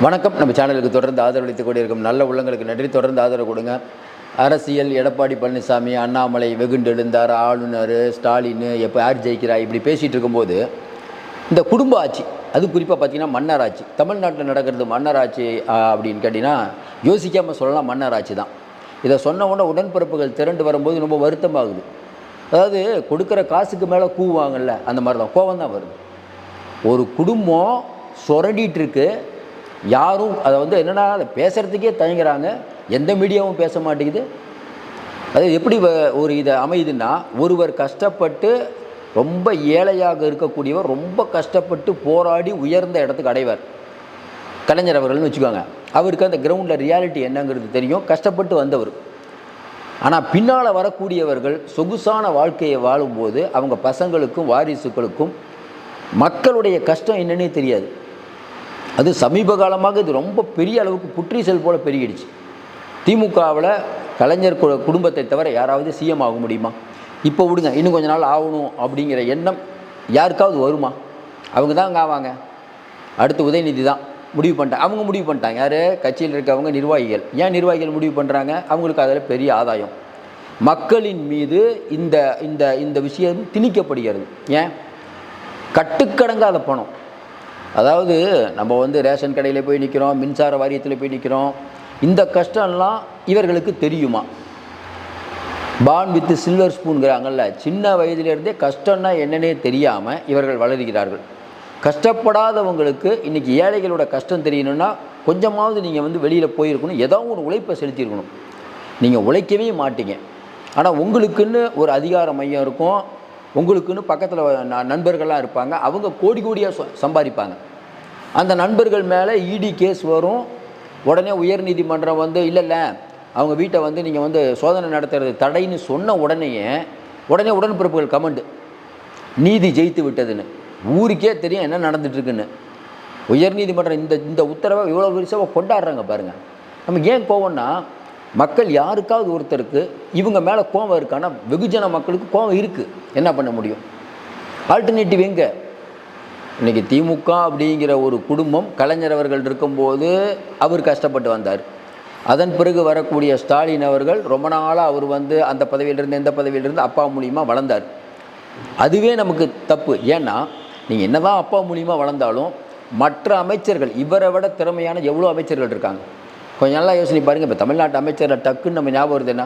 வணக்கம். நம்ம சேனலுக்கு தொடர்ந்து ஆதரவளித்துக் கொண்டிருக்கும் நல்ல உள்ளங்களுக்கு நன்றி. தொடர்ந்து ஆதரவு கொடுங்க. அரசியல் எடப்பாடி பழனிசாமி, அண்ணாமலை வெகுண்டு எழுந்தார், ஆளுநர் ஸ்டாலின் எப்போ யார் ஜெயிக்கிறா இப்படி பேசிகிட்டு இருக்கும்போது இந்த குடும்ப ஆட்சி, அது குறிப்பாக பார்த்தீங்கன்னா மன்னர் ஆட்சி, தமிழ்நாட்டில் நடக்கிறது மன்னர் ஆட்சி அப்படின்னு கேட்டிங்கன்னா யோசிக்காமல் சொல்லலாம் மன்னர் ஆட்சி தான். இதை சொன்ன உடனே உடன்பிறப்புகள் திரண்டு வரும்போது ரொம்ப வருத்தமாகுது. அதாவது கொடுக்குற காசுக்கு மேலே கூவாங்கல்ல, அந்த மாதிரி தான் கோவம் தான் வருது. ஒரு குடும்பம் சுரண்டிகிட்டு இருக்கு, யாரும் அதை என்னென்னா அதை பேசுகிறதுக்கே தயங்குறாங்க, எந்த மீடியாவும் பேச மாட்டேங்குது. அது எப்படி ஒரு இதை அமையுதுன்னா, ஒருவர் கஷ்டப்பட்டு ரொம்ப ஏழையாக இருக்கக்கூடியவர் ரொம்ப கஷ்டப்பட்டு போராடி உயர்ந்த இடத்துக்கு அடைவார். கலைஞர் அவர்கள்னு வச்சுக்கோங்க. அவருக்கு அந்த கிரவுண்டில் ரியாலிட்டி என்னங்கிறது தெரியும், கஷ்டப்பட்டு வந்தவர். ஆனால் பின்னால் வரக்கூடியவர்கள் சொகுசான வாழ்க்கையை வாழும்போது அவங்க பசங்களுக்கும் வாரிசுகளுக்கும் மக்களுடைய கஷ்டம் என்னன்னே தெரியாது. அது சமீப காலமாக இது ரொம்ப பெரிய அளவுக்கு புற்றீசல் போல் பெருகிடுச்சு. திமுகவில் கலைஞர் குடும்பத்தை தவிர யாராவது சிஎம் ஆக முடியுமா? இப்போ விடுங்க, இன்னும் கொஞ்ச நாள் ஆகணும் அப்படிங்கிற எண்ணம் யாருக்காவது வருமா? அவங்க தான் அங்கே ஆவாங்க. அடுத்து உதயநிதி தான் முடிவு பண்ணிட்டாங்க. அவங்க முடிவு பண்ணிட்டாங்க. யார்? கட்சியில் இருக்கவங்க நிர்வாகிகள். ஏன் நிர்வாகிகள் முடிவு பண்ணுறாங்க? அவங்களுக்கு அதில் பெரிய ஆதாயம். மக்களின் மீது இந்த இந்த இந்த விஷயம் திணிக்கப்படுகிறது. ஏன்? கட்டுக்கடங்காத பணம். அதாவது நம்ம ரேஷன் கடையில் போய் நிற்கிறோம், மின்சார வாரியத்தில் போய் நிற்கிறோம். இந்த கஷ்டம்லாம் இவர்களுக்கு தெரியுமா? பான் வித் சில்வர் ஸ்பூன்கிறாங்கல்ல, சின்ன வயதிலிருந்தே கஷ்டம்னா என்னன்னே தெரியாமல் இவர்கள் வளர்கிறார்கள். கஷ்டப்படாதவங்களுக்கு இன்றைக்கி ஏழைகளோட கஷ்டம் தெரியணும்னா கொஞ்சமாவது நீங்கள் வெளியில் போயிருக்கணும், ஏதோ ஒரு உழைப்பை செலுத்தியிருக்கணும். நீங்கள் உழைக்கவே மாட்டீங்க. ஆனால் உங்களுக்குன்னு ஒரு அதிகார மையம் இருக்கும், உங்களுக்குன்னு பக்கத்தில் நண்பர்கள்லாம் இருப்பாங்க, அவங்க கோடி கோடியாக சம்பாதிப்பாங்க. அந்த நண்பர்கள் மேலே இடி கேஸ் வரும். உடனே உயர்நீதிமன்றம் இல்லை அவங்க வீட்டை நீங்கள் சோதனை நடத்துறது தடைன்னு சொன்ன உடனே உடன்பிறப்புகள் கமெண்ட், நீதி ஜெயித்து விட்டதுன்னு. ஊருக்கே தெரியும் என்ன நடந்துட்டுருக்குன்னு. உயர்நீதிமன்றம் இந்த உத்தரவை இவ்வளோ பெருசாக கொண்டாடுறாங்க பாருங்கள். நம்ம ஏன் கோவம்னா, மக்கள் யாருக்காவது ஒருத்தருக்கு இவங்க மேலே கோவம் இருக்கான்னா வெகுஜன மக்களுக்கு கோவம் இருக்குது. என்ன பண்ண முடியும்? ஆல்டர்னேட்டிவ் எங்கே? இன்றைக்கி திமுக அப்படிங்கிற ஒரு குடும்பம் கலைஞர் அவர்கள் இருக்கும்போது அவர் கஷ்டப்பட்டு வந்தார். அதன் பிறகு வரக்கூடிய ஸ்டாலின் அவர்கள் ரொம்ப நாளாக அவர் அந்த பதவியிலிருந்து எந்த பதவியிலிருந்து அப்பா மூலியமாக வளர்ந்தார். அதுவே நமக்கு தப்பு. ஏன்னா நீங்கள் என்ன தான் அப்பா மூலியமாக வளர்ந்தாலும் மற்ற அமைச்சர்கள் இவரை விட திறமையான எவ்வளோ அமைச்சர்கள் இருக்காங்க. கொஞ்சம் நல்லா யோசனை பாருங்கள். இப்போ தமிழ்நாட்டு அமைச்சரில் டக்குன்னு நம்ம ஞாபகம் வருது என்ன?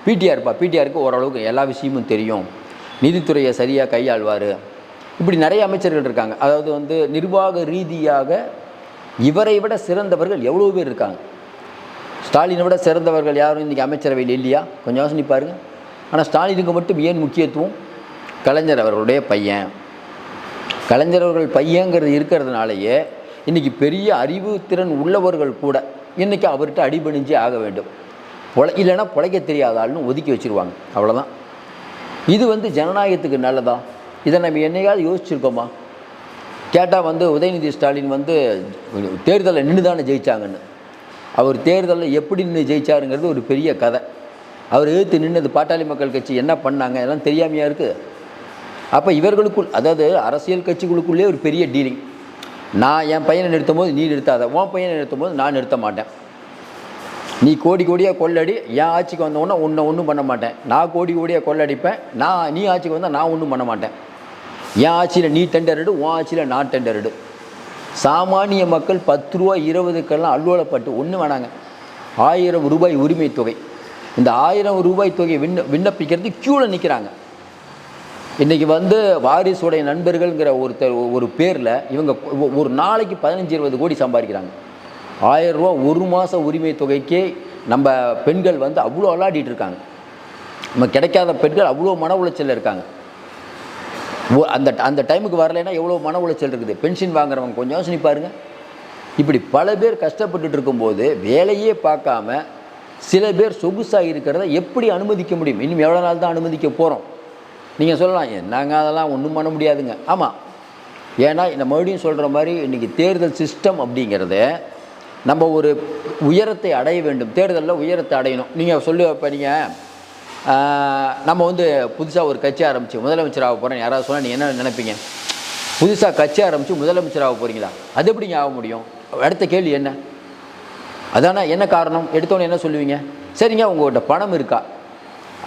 பிடிஆருக்கு ஓரளவுக்கு எல்லா விஷயமும் தெரியும், நிதித்துறையை சரியாக கையாள்வார், இப்படி நிறைய அமைச்சர்கள் இருக்காங்க. அதாவது நிர்வாக ரீதியாக இவரை விட சிறந்தவர்கள் எவ்வளோ பேர் இருக்காங்க. ஸ்டாலினை விட சிறந்தவர்கள் யாரும் இன்றைக்கி அமைச்சரவையில் இல்லையா? கொஞ்சம் யோசனை பாருங்கள். ஆனால் ஸ்டாலினுக்கு மட்டும் ஏன் முக்கியத்துவம்? கலைஞர் அவர்களுடைய பையன். கலைஞர் அவர்கள் பையங்கிறது இருக்கிறதுனாலேயே இன்றைக்கி பெரிய அறிவு திறன் உள்ளவர்கள் கூட இன்றைக்கி அவர்கிட்ட அடிபணிஞ்சே ஆக வேண்டும். இல்லைன்னா பிழைக்க தெரியாத ஆள்னு ஒதுக்கி வச்சுருவாங்க. அவ்வளோதான். இது ஜனநாயகத்துக்கு நல்லதா? இதை நம்ம என்னையாவது யோசிச்சுருக்கோமா? கேட்டால் உதயநிதி ஸ்டாலின் தேர்தலில் நின்று தானே ஜெயித்தாங்கன்னு. அவர் தேர்தலில் எப்படி நின்று ஜெயிச்சாருங்கிறது ஒரு பெரிய கதை. அவர் எதிர்த்து நின்னது பாட்டாளி மக்கள் கட்சி என்ன பண்ணாங்க எல்லாம் தெரியாமையாக இருக்குது. அப்போ இவர்களுக்குள், அதாவது அரசியல் கட்சிகளுக்குள்ளே ஒரு பெரிய டீலிங். நான் என் பையனை நிறுத்தும் போது நீ நிறுத்தாத, உன் பையனை நிறுத்தும் போது நான் நிறுத்த மாட்டேன். நீ கோடி கோடியாக கொள்ளடி, என் ஆட்சிக்கு வந்தோன்னா உன்னை ஒன்றும் பண்ண மாட்டேன். நான் கோடி கோடியாக கொள்ளடிப்பேன், நீ ஆட்சிக்கு வந்தால் நான் ஒன்றும் பண்ண மாட்டேன். என் ஆட்சியில் நீ டெண்டர் எடு, உன் ஆட்சியில் நான் டெண்டர் எடு. சாமானிய மக்கள் 10 ரூபா 20க்கெல்லாம் அல்லோலப்பட்டு ஒன்று வேணாங்க, 1000 ரூபாய் உரிமை தொகை. இந்த 1000 ரூபாய் தொகையை விண்ணப்பிக்கிறது க்யூவில் நிற்கிறாங்க. இன்றைக்கி வாரிசுடைய நண்பர்கள்ங்கிற ஒரு பேரில் இவங்க ஒரு நாளைக்கு 15-20 கோடி சம்பாதிக்கிறாங்க. 1000 ரூபா ஒரு மாத உரிமை தொகைக்கே நம்ம பெண்கள் அவ்வளோ அல்லாடிட்டு இருக்காங்க. நம்ம கிடைக்காத பெண்கள் அவ்வளோ மன உளைச்சலில் இருக்காங்க. அந்த டைமுக்கு வரலைன்னா எவ்வளோ மன உளைச்சல் இருக்குது. பென்ஷன் வாங்குறவங்க கொஞ்சம் யோசனை பாருங்கள். இப்படி பல பேர் கஷ்டப்பட்டுட்டு இருக்கும்போது வேலையே பார்க்காம சில பேர் சொகுசாக இருக்கிறத எப்படி அனுமதிக்க முடியும்? இன்னும் எவ்வளோ நாள் தான் அனுமதிக்க போகிறோம்? நீங்கள் சொல்லலாம், என்னங்க அதெல்லாம் ஒன்றும் பண்ண முடியாதுங்க. ஆமாம், ஏன்னா இந்த மறுபடியும் சொல்கிற மாதிரி இன்றைக்கி தேர்தல் சிஸ்டம் அப்படிங்கிறத நம்ம ஒரு உயரத்தை அடைய வேண்டும். தேர்தலில் உயரத்தை அடையணும். நீங்கள் இப்போ நீங்கள் நம்ம புதுசாக ஒரு கட்சி ஆரம்பித்து முதலமைச்சராக போகிறேன்னு யாராவது சொன்னால் நீங்கள் என்ன நினைப்பீங்க? புதுசாக கட்சி ஆரம்பித்து முதலமைச்சராக போகிறீங்களா? அது எப்படிங்க ஆக முடியும்? அடுத்த கேள்வி என்ன? அதானே என்ன காரணம்? எடுத்தோன்னே என்ன சொல்லுவீங்க? சரிங்க, உங்கள்கிட்ட பணம் இருக்கா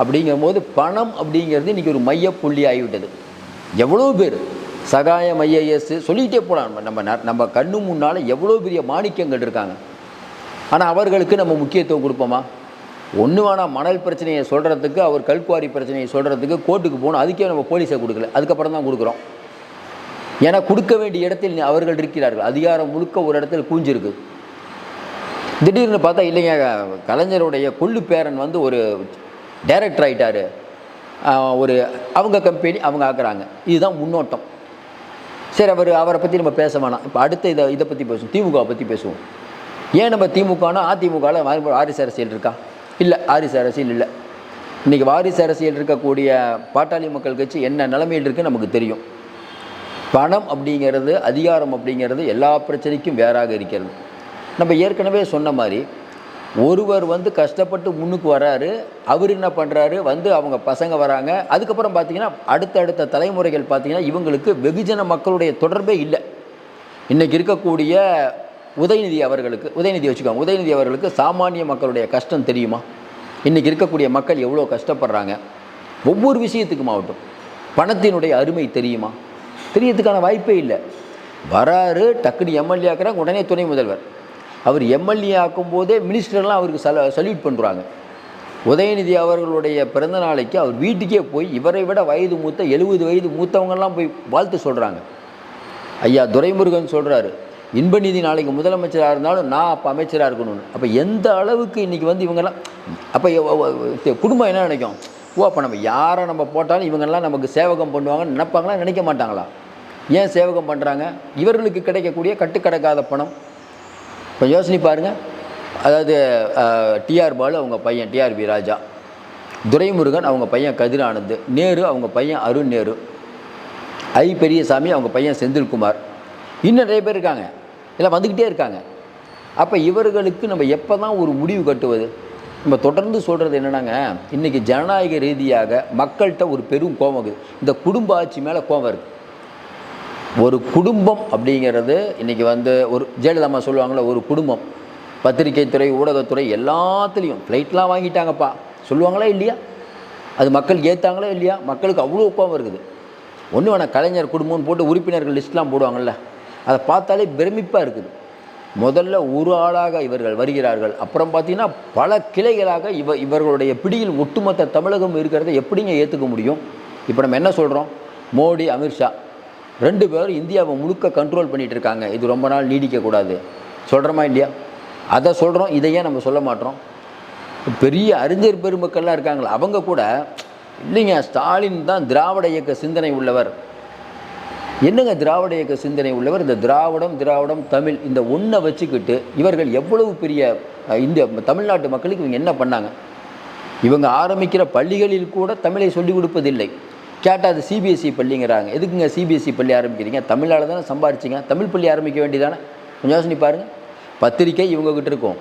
அப்படிங்கும்போது பணம் அப்படிங்கிறது இன்றைக்கி ஒரு மையப்புள்ளி ஆகிவிட்டது. எவ்வளோ பேர் சகாயம் ஐஏஎஸ் சொல்லிகிட்டே போகலாம். நம்ம கண்ணு முன்னால் எவ்வளோ பெரிய மாணிக்கங்கள் இருக்காங்க. ஆனால் அவர்களுக்கு நம்ம முக்கியத்துவம் கொடுப்போமா? ஒன்று வேணால் மணல் பிரச்சனையை சொல்கிறதுக்கு, அவர் கல்குவாரி பிரச்சனையை சொல்கிறதுக்கு கோர்ட்டுக்கு போகணும். அதுக்கே நம்ம போலீஸை கொடுக்கல, அதுக்கப்புறம் தான் கொடுக்குறோம். ஏன்னா கொடுக்க வேண்டிய இடத்தில் அவர்கள் இருக்கிறார்கள். அதிகாரம் முழுக்க ஒரு இடத்துல கூஞ்சிருக்கு. திடீர்னு பார்த்தா இல்லைங்க, கலைஞருடைய கொள்ளு பேரன் வந்து ஒரு டைரக்டர் ஆகிட்டார், ஒரு அவங்க கம்பெனி அவங்க ஆக்குறாங்க. இதுதான் முன்னோட்டம். சரி, அவரை பற்றி நம்ம பேச வேணாம். இப்போ அடுத்த இதை பற்றி பேசுவோம், திமுகவை பற்றி பேசுவோம். ஏன் நம்ம திமுகனா அதிமுகவில் வாரிசு அரசியல் இருக்கா? இல்லை, வாரிசு அரசியல் இல்லை. இன்றைக்கி வாரிசு அரசியல் இருக்கக்கூடிய பாட்டாளி மக்கள் கட்சி என்ன நிலைமையில் இருக்குன்னு நமக்கு தெரியும். பணம் அப்படிங்கிறது, அதிகாரம் அப்படிங்கிறது எல்லா பிரச்சனைக்கும் வேறாக இருக்கிறது. நம்ம ஏற்கனவே சொன்ன மாதிரி ஒருவர் வந்து கஷ்டப்பட்டு முன்னுக்கு வராரு, அவர் என்ன பண்ணுறாரு, வந்து அவங்க பசங்க வராங்க. அதுக்கப்புறம் பார்த்திங்கன்னா அடுத்தடுத்த தலைமுறைகள் பார்த்திங்கன்னா இவங்களுக்கு வெகுஜன மக்களுடைய தொடர்பே இல்லை. இன்றைக்கி இருக்கக்கூடிய உதயநிதி வச்சுக்கோங்க, உதயநிதி அவர்களுக்கு சாமானிய மக்களுடைய கஷ்டம் தெரியுமா? இன்றைக்கி இருக்கக்கூடிய மக்கள் எவ்வளோ கஷ்டப்படுறாங்க, ஒவ்வொரு விஷயத்துக்கும் ஆகட்டும். பணத்தினுடைய அருமை தெரியுமா? தெரியறதுக்கான வாய்ப்பே இல்லை. வராரு, டக்குன்னு எம்எல்ஏ ஆக்குறாங்க, உடனே துணை முதல்வர். அவர் எம்எல்ஏ ஆக்கும்போதே மினிஸ்டர்லாம் அவருக்கு சல்யூட் பண்ணுறாங்க. உதயநிதி அவர்களுடைய பிறந்த நாளைக்கு அவர் வீட்டுக்கே போய் இவரை விட வயது மூத்த 70 வயது மூத்தவங்கெல்லாம் போய் வாழ்த்து சொல்கிறாங்க. ஐயா துரைமுருகன் சொல்கிறாரு, இன்பநிதி நாளைக்கு முதலமைச்சராக இருந்தாலும் நான் அப்போ அமைச்சராக இருக்கணும்னு. அப்போ எந்த அளவுக்கு இன்றைக்கி வந்து இவங்கெல்லாம், அப்போ குடும்பம் என்ன நினைக்கும்? அப்போ நம்ம யாரை நம்ம போட்டாலும் இவங்கெல்லாம் நமக்கு சேவகம் பண்ணுவாங்கன்னு நினைப்பாங்களா, நினைக்க மாட்டாங்களா? ஏன் சேவகம் பண்ணுறாங்க? இவர்களுக்கு கிடைக்கக்கூடிய கட்டுக்கடக்காத பணம். இப்போ யோசனை பாருங்கள். அதாவது டிஆர் பாலு அவங்க பையன் டிஆர்பி ராஜா, துரைமுருகன் அவங்க பையன் கதிர் ஆனந்த், நேரு அவங்க பையன் அருண் நேரு, ஐ பெரியசாமி அவங்க பையன் செந்தில்குமார், இன்னும் நிறைய பேர் இருக்காங்க, எல்லாம் வந்துக்கிட்டே இருக்காங்க. அப்போ இவர்களுக்கு நம்ம எப்போ தான் ஒரு முடிவு கட்டுவது? நம்ம தொடர்ந்து சொல்கிறது என்னென்னாங்க, இன்றைக்கி ஜனநாயக ரீதியாக மக்கள்கிட்ட ஒரு பெரும் கோபம் இருக்குது. இந்த குடும்ப ஆட்சி மேலே கோபம் இருக்குது. ஒரு குடும்பம் அப்படிங்கிறது இன்றைக்கி வந்து ஒரு ஜெயலலிதா சொல்லுவாங்களே, ஒரு குடும்பம், பத்திரிகை துறை, ஊடகத்துறை எல்லாத்துலேயும் ஃப்ளைட்லாம் வாங்கிட்டாங்கப்பா சொல்லுவாங்களா இல்லையா? அது மக்கள் ஏற்றாங்களா இல்லையா? மக்களுக்கு அவ்வளோ கோபம் இருக்குது. ஒன்று வேணால் கலைஞர் குடும்பம்னு போட்டு உறுப்பினர்கள் லிஸ்ட்லாம் போடுவாங்கள்ல, அதை பார்த்தாலே பிரமிப்பாக இருக்குது. முதல்ல ஒரு ஆளாக இவர்கள் வருகிறார்கள், அப்புறம் பார்த்திங்கன்னா பல கிளைகளாக இவர்களுடைய பிடியில் ஒட்டுமொத்த தமிழகம் இருக்கிறத எப்படிங்க ஏற்றுக்க முடியும்? இப்போ நம்ம என்ன சொல்கிறோம்? மோடி அமித்ஷா 2 பேரும் இந்தியாவை முழுக்க கண்ட்ரோல் பண்ணிகிட்டு இருக்காங்க, இது ரொம்ப நாள் நீடிக்கக்கூடாது சொல்கிறோமா இல்லையா? அதை சொல்கிறோம். இதையே நம்ம சொல்ல மாட்டோம். பெரிய அறிஞர் பெருமக்கள்லாம் இருக்காங்களா, அவங்க கூட இல்லைங்க ஸ்டாலின் தான் திராவிட இயக்க சிந்தனை உள்ளவர். என்னங்க திராவிட இயக்க சிந்தனை உள்ளவர்? இந்த திராவிடம் தமிழ் இந்த ஒன்றை வச்சுக்கிட்டு இவர்கள் எவ்வளவு பெரிய இந்திய தமிழ்நாட்டு மக்களுக்கு இவங்க என்ன பண்ணாங்க? இவங்க ஆரம்பிக்கிற பள்ளிகளில் கூட தமிழை சொல்லிக் கொடுப்பதில்லை. கேட்டால் அது சிபிஎஸ்சி பள்ளிங்கிறாங்க. எதுக்குங்க சிபிஎஸ்சி பள்ளி ஆரம்பிக்கிறீங்க? தமிழ்நாடு தானே சம்பாரிச்சிங்க, தமிழ் பள்ளி ஆரம்பிக்க வேண்டியதானே? கொஞ்சம் யோசனை பாருங்கள். பத்திரிக்கை இவங்ககிட்ட இருக்கும்,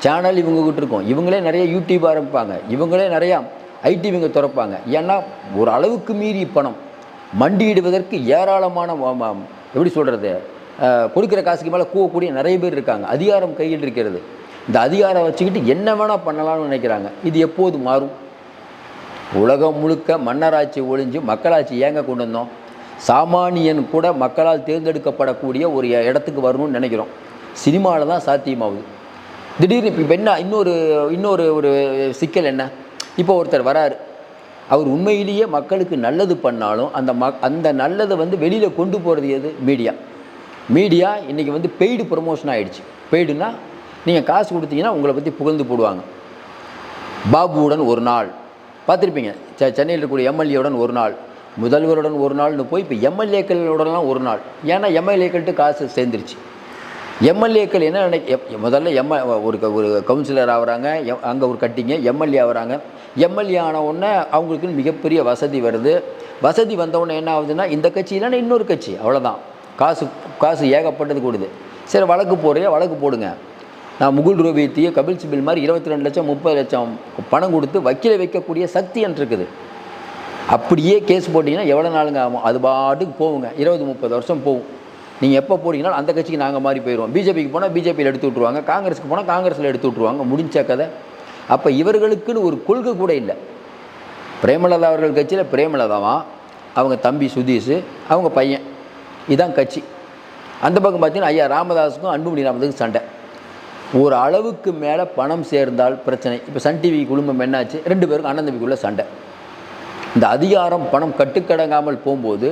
சேனல் இவங்ககிட்ட இருக்கும், இவங்களே நிறைய யூடியூப் ஆரம்பிப்பாங்க, இவங்களே நிறையா ஐடி இவங்க திறப்பாங்க. ஏன்னா ஒரு அளவுக்கு மீறி பணம் மண்டியிடுவதற்கு ஏராளமான எப்படி சொல்கிறது, கொடுக்குற காசுக்கு மேலே கூவக்கூடிய நிறைய பேர் இருக்காங்க. அதிகாரம் கையில் இருக்கிறது. இந்த அதிகாரம் வச்சுக்கிட்டு என்ன வேணால் பண்ணலாம்னு நினைக்கிறாங்க. இது எப்போது மாறும்? உலகம் முழுக்க மன்னராட்சி ஒழிஞ்சு மக்களாட்சி ஏங்க கொண்டு வந்தோம்? சாமானியன் கூட மக்களால் தேர்ந்தெடுக்கப்படக்கூடிய ஒரு இடத்துக்கு வரணும்னு நினைக்கிறோம். சினிமாவில் தான் சாத்தியமாகுது. திடீர்னு இப்போ என்ன இன்னொரு ஒரு சிக்கல் என்ன? இப்போ ஒருத்தர் வராரு, அவர் உண்மையிலேயே மக்களுக்கு நல்லது பண்ணாலும் அந்த நல்லதை வந்து வெளியில் கொண்டு போகிறது எது? மீடியா இன்றைக்கி வந்து பெய்டு ப்ரொமோஷன் ஆகிடுச்சு. பெய்டுனா நீங்கள் காசு கொடுத்தீங்கன்னா உங்களை பற்றி புகழ்ந்து போடுவாங்க. பாபுவுடன் ஒரு நாள் பார்த்துருப்பீங்க, சென்னையில் இருக்கக்கூடிய எம்எல்ஏவுடன் ஒரு நாள், முதல்வருடன் ஒரு நாள்னு போய் இப்போ எம்எல்ஏக்களுடன்லாம் ஒரு நாள். ஏன்னா எம்எல்ஏக்கள்கிட்ட காசு சேர்ந்துருச்சு. எம்எல்ஏக்கள் என்ன முதல்ல ஒரு கவுன்சிலர் ஆகிறாங்க, அங்கே ஒரு கட்டிங்க எம்எல்ஏ ஆகிறாங்க. எம்எல்ஏ ஆன உடனே அவங்களுக்கு மிகப்பெரிய வசதி வருது. வசதி வந்தவுடனே என்ன ஆகுதுன்னா, இந்த கட்சி இல்லைன்னா இன்னொரு கட்சி, அவ்வளோதான். காசு ஏகப்பட்டது கொடுது. சரி வழக்கு வழக்கு போடுங்க. நான் முகுல் ரோஹித்தியோ கபில் சிபில் மாதிரி 22 லட்சம் 30 லட்சம் பணம் கொடுத்து வக்கீலை வைக்கக்கூடிய சக்தி என்று இருக்குது. அப்படியே கேஸ் போட்டிங்கன்னா எவ்வளோ நாளுங்க ஆகும்? அது பாட்டுக்கு போகுங்க, 20-30 வருஷம் போகும். நீங்கள் எப்போ போறீங்கன்னா அந்த கட்சிக்கு நாங்கள் மாறி போயிடுவோம். பிஜேபிக்கு போனால் பிஜேபியில் எடுத்து விட்ருவாங்க, காங்கிரஸுக்கு போனால் காங்கிரஸில் எடுத்து விட்ருவாங்க, முடிஞ்ச கதை. அப்போ இவர்களுக்குன்னு ஒரு கொள்கை கூட இல்லை. பிரேமலதா அவர்கள் கட்சியில் பிரேமலதாவா, அவங்க தம்பி சுதீஷ், அவங்க பையன், இதுதான் கட்சி. அந்த பக்கம் பார்த்தீங்கன்னா ஐயா ராமதாஸுக்கும் அன்புமணி ராமதாஸுக்கும் சண்டை. ஒரு அளவுக்கு மேலே பணம் சேர்ந்தால் பிரச்சனை. இப்போ சன் டிவி குடும்பம் என்னாச்சு, 2 பேருக்கும் அண்ணன் தம்பிக்குள்ளே சண்டை. இந்த அதிகாரம் பணம் கட்டுக்கடங்காமல் போகும்போது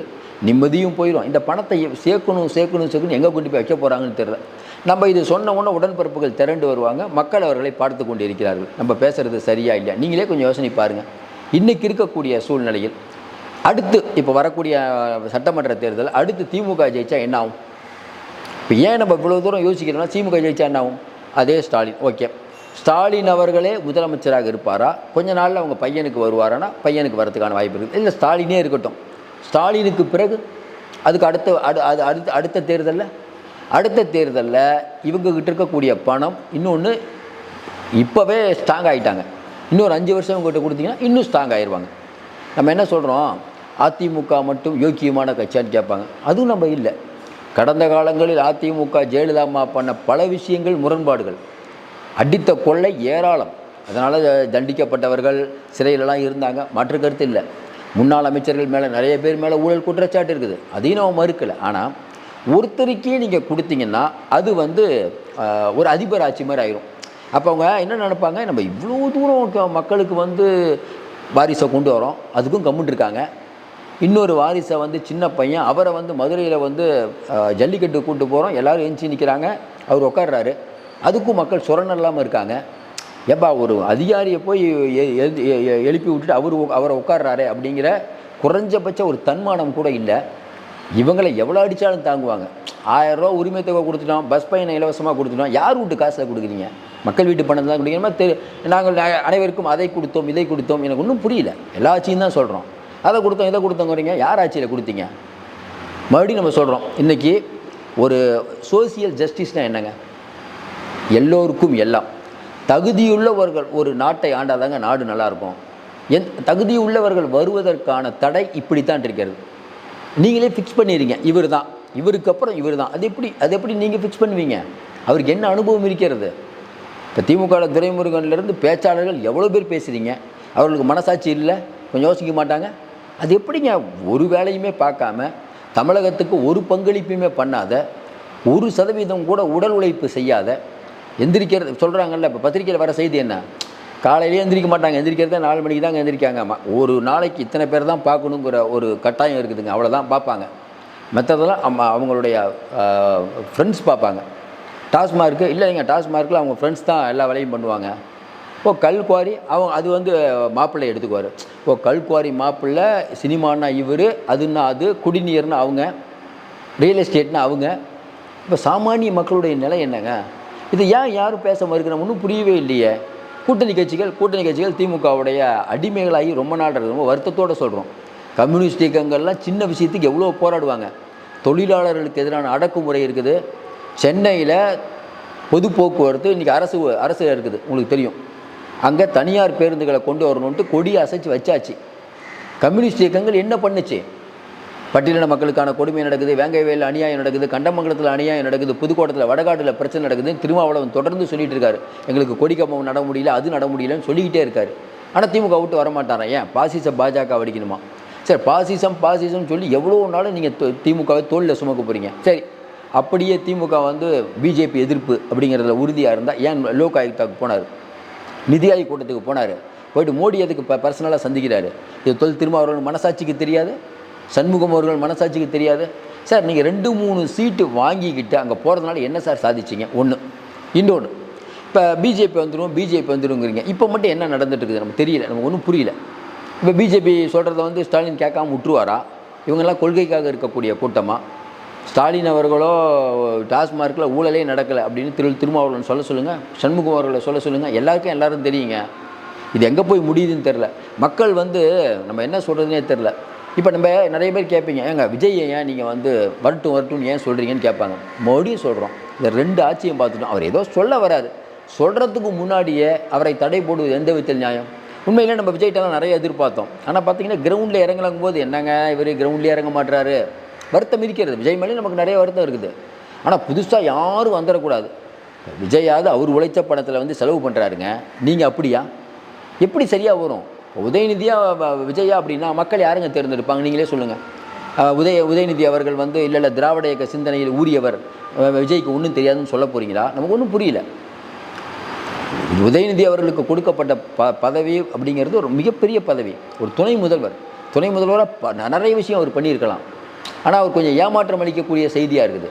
நிம்மதியும் போயிடும். இந்த பணத்தை சேர்க்கணும் எங்கே கொண்டு போய் வைக்க போகிறாங்கன்னு தெரியல. நம்ம இது சொன்ன உடனே உடன்பிறப்புகள் திரண்டு வருவாங்க, மக்கள் அவர்களை பார்த்து கொண்டு இருக்கிறார்கள். நம்ம பேசுகிறது சரியா இல்லையா, நீங்களே கொஞ்சம் யோசனை பாருங்கள். இன்றைக்கி இருக்கக்கூடிய சூழ்நிலையில் அடுத்து இப்போ வரக்கூடிய சட்டமன்ற தேர்தல் அடுத்து திமுக ஜெயிச்சா என்ன ஆகும்? இப்போ ஏன் நம்ம இவ்வளோ தூரம் யோசிக்கிறோம்னா, திமுக ஜெயிச்சா என்ன ஆகும்? அதே ஸ்டாலின், ஓகே, ஸ்டாலின் அவர்களே முதலமைச்சராக இருப்பாரா? கொஞ்ச நாளில் அவங்க பையனுக்கு வருவாரானா பையனுக்கு வரதுக்கான வாய்ப்பு இருக்குது. இல்லை ஸ்டாலினே இருக்கட்டும், ஸ்டாலினுக்கு பிறகு அதுக்கு அடுத்த தேர்தலில் இவங்ககிட்ட இருக்கக்கூடிய பணம் இன்னொன்று இப்போவே ஸ்ட்ராங் ஆகிட்டாங்க. இன்னொரு 5 வருஷம் இவங்ககிட்ட கொடுத்தீங்கன்னா இன்னும் ஸ்ட்ராங் ஆகிடுவாங்க. நம்ம என்ன சொல்கிறோம், அதிமுக மட்டும் யோக்கியமான கட்சியான்னு கேட்பாங்க. அதுவும் நம்ம இல்லை. கடந்த காலங்களில் அதிமுக ஜெயலலிதாம்மா பண்ண பல விஷயங்கள் முரண்பாடுகள், அடித்த கொள்ளை ஏராளம். அதனால் தண்டிக்கப்பட்டவர்கள் சிறையிலலாம் இருந்தாங்க, மாற்று கருத்து இல்லை. முன்னாள் அமைச்சர்கள் மேலே நிறைய பேர் மேலே ஊழல் குற்றச்சாட்டு இருக்குது, அதையும் நம்ம மறுக்கலை. ஆனால் ஒருத்தருக்கே நீங்கள் கொடுத்தீங்கன்னா அது ஒரு அதிபர் ஆட்சி மாதிரி ஆயிரும். அப்போ அவங்க என்ன நினைப்பாங்க, நம்ம இவ்வளோ தூரம் மக்களுக்கு வாரிசை கொண்டு வரோம், அதுக்கும் கம்முன்னு இருக்காங்க. இன்னொரு வாரிசை சின்ன பையன் அவரை மதுரையில் ஜல்லிக்கட்டு கூப்பிட்டு போகிறோம், எல்லோரும் எஞ்சி நிற்கிறாங்க, அவர் உட்கார்றாரு, அதுக்கும் மக்கள் சுரணம் இல்லாமல் இருக்காங்க. ஏப்பா ஒரு அதிகாரியை போய் எழுப்பி விட்டுட்டு அவரை உட்கார்றாரு அப்படிங்கிற குறைஞ்சபட்ச ஒரு தன்மானம் கூட இல்லை. இவங்களை எவ்வளோ அடித்தாலும் தாங்குவாங்க. 1000 ரூபா உரிமை தொகை கொடுத்துட்டோம், பஸ் பயணம் இலவசமாக கொடுத்துட்டோம், யார் வீட்டு காசை கொடுக்குறீங்க? மக்கள் வீட்டு பணம் தான் கொடுக்குறீங்க. நாங்கள் அனைவருக்கும் அதை கொடுத்தோம் இதை கொடுத்தோம், எனக்கு ஒன்றும் புரியல. எல்லா ஆட்சியும் தான் சொல்கிறோம், அதை கொடுத்தோம் இதை கொடுத்தோங்கிறீங்க, யார் ஆட்சியில் கொடுத்தீங்க? மறுபடியும் நம்ம சொல்கிறோம், இன்றைக்கி ஒரு சோசியல் ஜஸ்டிஸ்னால் என்னங்க? எல்லோருக்கும் எல்லாம். தகுதியுள்ளவர்கள் ஒரு நாட்டை ஆண்டாதாங்க நாடு நல்லாயிருக்கும். தகுதியுள்ளவர்கள் வருவதற்கான தடை இப்படித்தான் இருக்கிறது. நீங்களே ஃபிக்ஸ் பண்ணிடுறீங்க, இவர் தான், இவருக்கு அப்புறம் இவர் தான். அது எப்படி நீங்கள் ஃபிக்ஸ் பண்ணுவீங்க? அவருக்கு என்ன அனுபவம் இருக்கிறது? இப்போ திமுக துரைமுருகன்லேருந்து பேச்சாளர்கள் எவ்வளோ பேர் பேசுகிறீங்க, அவர்களுக்கு மனசாட்சி இல்லை, கொஞ்சம் யோசிக்க மாட்டாங்க. அது எப்படிங்க ஒரு வேலையுமே பார்க்காம, தமிழகத்துக்கு ஒரு பங்களிப்புமே பண்ணாத, 1% கூட உடல் உழைப்பு செய்யாத, எந்திரிக்கிறது சொல்கிறாங்கல்ல. இப்போ பத்திரிக்கையில் வர செய்தி என்ன, காலையிலேயே எந்திரிக்க மாட்டாங்க, எந்திரிக்கிறத 4 மணிக்கு தாங்க எந்திரிக்காங்க. ஒரு நாளைக்கு இத்தனை பேர் தான் பார்க்கணுங்கிற ஒரு கட்டாயம் இருக்குதுங்க, அவ்வளோதான் பார்ப்பாங்க. மற்றதெல்லாம் அவங்களுடைய ஃப்ரெண்ட்ஸ் பார்ப்பாங்க. டாஸ்மார்க்கு இல்லைங்க, டாஸ்மார்க்கில் அவங்க ஃப்ரெண்ட்ஸ் தான் எல்லா வேலையும் பண்ணுவாங்க. கல்குவாரி அது மாப்பிள்ளை எடுத்துக்குவார். கல்குவாரி மாப்பிள்ளை, சினிமானா இவர், அதுன்னா அது, குடிநீர்னா அவங்க, ரியல் எஸ்டேட்னா அவங்க. இப்போ சாமானிய மக்களுடைய நிலை என்னங்க? இது ஏன் யாரும் பேச மறுக்கிறோம்? ஒன்றும் புரியவே இல்லையே. கூட்டணி கட்சிகள் திமுகவுடைய அடிமைகளாகி ரொம்ப நாள் இருக்குது. ரொம்ப வருத்தத்தோடு சொல்கிறோம். கம்யூனிஸ்ட் இயக்கங்கள்லாம் சின்ன விஷயத்துக்கு எவ்வளோ போராடுவாங்க. தொழிலாளர்களுக்கு எதிரான அடக்குமுறை இருக்குது. சென்னையில் பொது போக்குவரத்து இன்றைக்கி அரசு இருக்குது, உங்களுக்கு தெரியும். அங்கே தனியார் பேருந்துகளை கொண்டு வரணுன்ட்டு கொடி அசைச்சு வச்சாச்சு. கம்யூனிஸ்ட் இயக்கங்கள் என்ன பண்ணுச்சு? பட்டியலின மக்களுக்கான கொடுமை நடக்குது, வேங்கைவேல் அநியாயம் நடக்குது, கண்டமங்கலத்தில் அநியாயம் நடக்குது, புதுக்கோட்டத்தில் வடகாட்டில் பிரச்சனை நடக்குது. திருமாவளவன் தொடர்ந்து சொல்லிட்டு இருக்காரு, எங்களுக்கு கொடிக்கம்பம் நட முடியல, அது நட முடியலன்னு சொல்லிக்கிட்டே இருக்காரு. ஆனால் திமுக விட்டு வரமாட்டாரன். ஏன்? பாசிசம் அடிக்கணுமா? சரி, பாசிசம் சொல்லி எவ்வளோ நாளும் நீங்கள் திமுகவை தோளில் சுமக்க போகிறீங்க. சரி, அப்படியே திமுக பிஜேபி எதிர்ப்பு அப்படிங்கிறதுல உறுதியாக இருந்தால் ஏன் லோக் ஆயுக்தாவுக்கு போனார், நிதி ஆயோக் கூட்டத்துக்கு போனார், போய்ட்டு மோடி அதுக்கு பர்சனலாக சந்திக்கிறாரு? இது திருமாவளவன் மனசாட்சிக்கு தெரியாது, சண்முகம் அவர்கள் மனசாட்சிக்கு தெரியாது. சார், நீங்கள் 2-3 சீட்டு வாங்கிக்கிட்டு அங்கே போகிறதுனால என்ன சார் சாதிச்சிங்க? ஒன்று. இன்னொன்று, இப்போ பிஜேபி வந்துருங்கிறீங்க. இப்போ மட்டும் என்ன நடந்துட்டுருக்குது நமக்கு தெரியல, நமக்கு ஒன்றும் புரியல. இப்போ பிஜேபி சொல்கிறத ஸ்டாலின் கேட்காம விட்டுருவாரா? இவங்கெல்லாம் கொள்கைக்காக இருக்கக்கூடிய கூட்டமாக? ஸ்டாலின் அவர்களோ டாஸ்மார்க்கில் ஊழலே நடக்கலை அப்படின்னு திருமாவளவன் சொல்ல சொல்லுங்கள், சண்முகம் அவர்களை சொல்ல சொல்லுங்கள், எல்லாரும் தெரியுங்க. இது எங்கே போய் முடியுதுன்னு தெரில. மக்கள் நம்ம என்ன சொல்கிறதுனே தெரில. இப்போ நம்ம நிறைய பேர் கேட்பீங்க, ஏங்க விஜய் ஏன் நீங்கள் வரட்டும்னு ஏன் சொல்கிறீங்கன்னு கேட்பாங்க. மறுபடியும் சொல்கிறோம், இந்த 2 ஆட்சியும் பார்த்துட்டோம். அவர் ஏதோ சொல்ல வராது, சொல்கிறதுக்கு முன்னாடியே அவரை தடை போடுவது எந்த விதத்தில் நியாயம்? உண்மையிலே நம்ம விஜய்கிட்ட தான் நிறைய எதிர்பார்த்தோம். ஆனால் பார்த்தீங்கன்னா கிரவுண்டில் இறங்கலங்கும் போது என்னங்க இவர் கிரவுண்ட்லேயே இறங்க மாட்டுறாரு, வருத்தம் இருக்கிறது. விஜய் மேலே நமக்கு நிறைய வருத்தம் இருக்குது. ஆனால் புதுசாக யாரும் வந்துடக்கூடாது. விஜயாவது அவர் உழைச்ச பணத்தில் வந்து செலவு பண்ணுறாருங்க. நீங்கள் அப்படியா? எப்படி சரியாக வரும்? உதயநிதியா விஜயா அப்படின்னா மக்கள் யாருங்க தேர்ந்தெடுப்பாங்க? நீங்களே சொல்லுங்கள். உதயநிதி அவர்கள் வந்து இல்லை திராவிட இயக்க சிந்தனையில் ஊறியவர், விஜய்க்கு ஒன்றும் தெரியாதுன்னு சொல்ல போகிறீங்களா? நமக்கு ஒன்றும் புரியல. உதயநிதி அவர்களுக்கு கொடுக்கப்பட்ட பதவி அப்படிங்கிறது ஒரு மிகப்பெரிய பதவி. ஒரு துணை முதல்வராக நிறைய விஷயம் அவர் பண்ணியிருக்கலாம். ஆனால் அவர் கொஞ்சம் ஏமாற்றம் அளிக்கக்கூடிய செய்தியாக இருக்குது.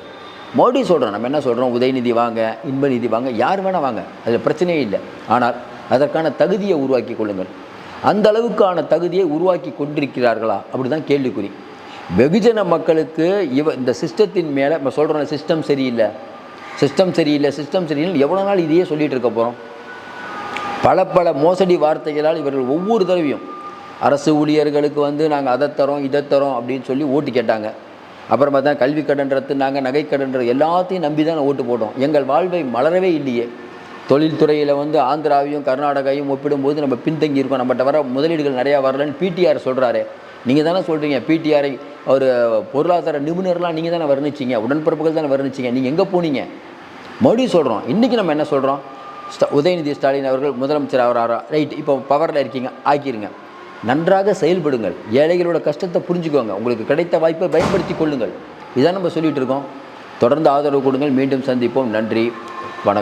மோடி சொல்கிறோம், நம்ம என்ன சொல்கிறோம்? உதயநிதி வாங்க, இன்பநிதி வாங்க, யார் வேணால் வாங்க, அதில் பிரச்சனையே இல்லை. ஆனால் அதற்கான தகுதியை உருவாக்கி கொள்ளுங்கள். அந்த அளவுக்கான தகுதியை உருவாக்கி கொண்டிருக்கிறார்களா? அப்படி தான் கேள்விக்குறி. வெகுஜன மக்களுக்கு இந்த சிஸ்டத்தின் மேலே நம்ம சொல்கிறோம், சிஸ்டம் சரியில்லை எவ்வளோ நாள் இதையே சொல்லிகிட்டு இருக்க போகிறோம்? பல மோசடி வார்த்தைகளால் இவர்கள் ஒவ்வொரு தடவையும் அரசு ஊழியர்களுக்கு வந்து நாங்கள் அதை தரோம் இதை தரோம் அப்படின்னு சொல்லி ஓட்டு கேட்டாங்க. அப்புறம் பார்த்தா கல்வி கடன் ரத்துனாங்க, நகை கடன் எல்லாத்தையும் நம்பி தான் ஓட்டு போட்டோம். எங்கள் வாழ்வை மலரவே இல்லையே. தொழில்துறையில் வந்து ஆந்திராவையும் கர்நாடகாவையும் ஒப்பிடும்போது நம்ம பின்தங்கி இருக்கோம். நம்மகிட்ட வர முதலீடுகள் நிறையா வரலன்னு பிடிஆர் சொல்கிறாரு. நீங்கள் தானே சொல்கிறீங்க. பிடிஆரை ஒரு பொருளாதார நிபுணர்லாம் நீங்கள் தானே வர்ணிச்சிங்க, உடன்பிறப்புகள் தானே வர்ணிச்சிங்க. நீங்கள் எங்கே போனீங்க? மறுபடியும் சொல்கிறோம். இன்றைக்கி நம்ம என்ன சொல்கிறோம்? உதயநிதி ஸ்டாலின் அவர்கள் முதலமைச்சர் ஆகிறாரா? ரைட், இப்போ பவரில் இருக்கீங்க, ஆக்கிடுங்க. நன்றாக செயல்படுங்கள். ஏழைகளோட கஷ்டத்தை புரிஞ்சுக்கோங்க. உங்களுக்கு கிடைத்த வாய்ப்பை பயன்படுத்தி கொள்ளுங்கள். இதான் நம்ம சொல்லிகிட்டு இருக்கோம். தொடர்ந்து ஆதரவு கொடுங்கள். மீண்டும் சந்திப்போம். நன்றி, வணக்கம்.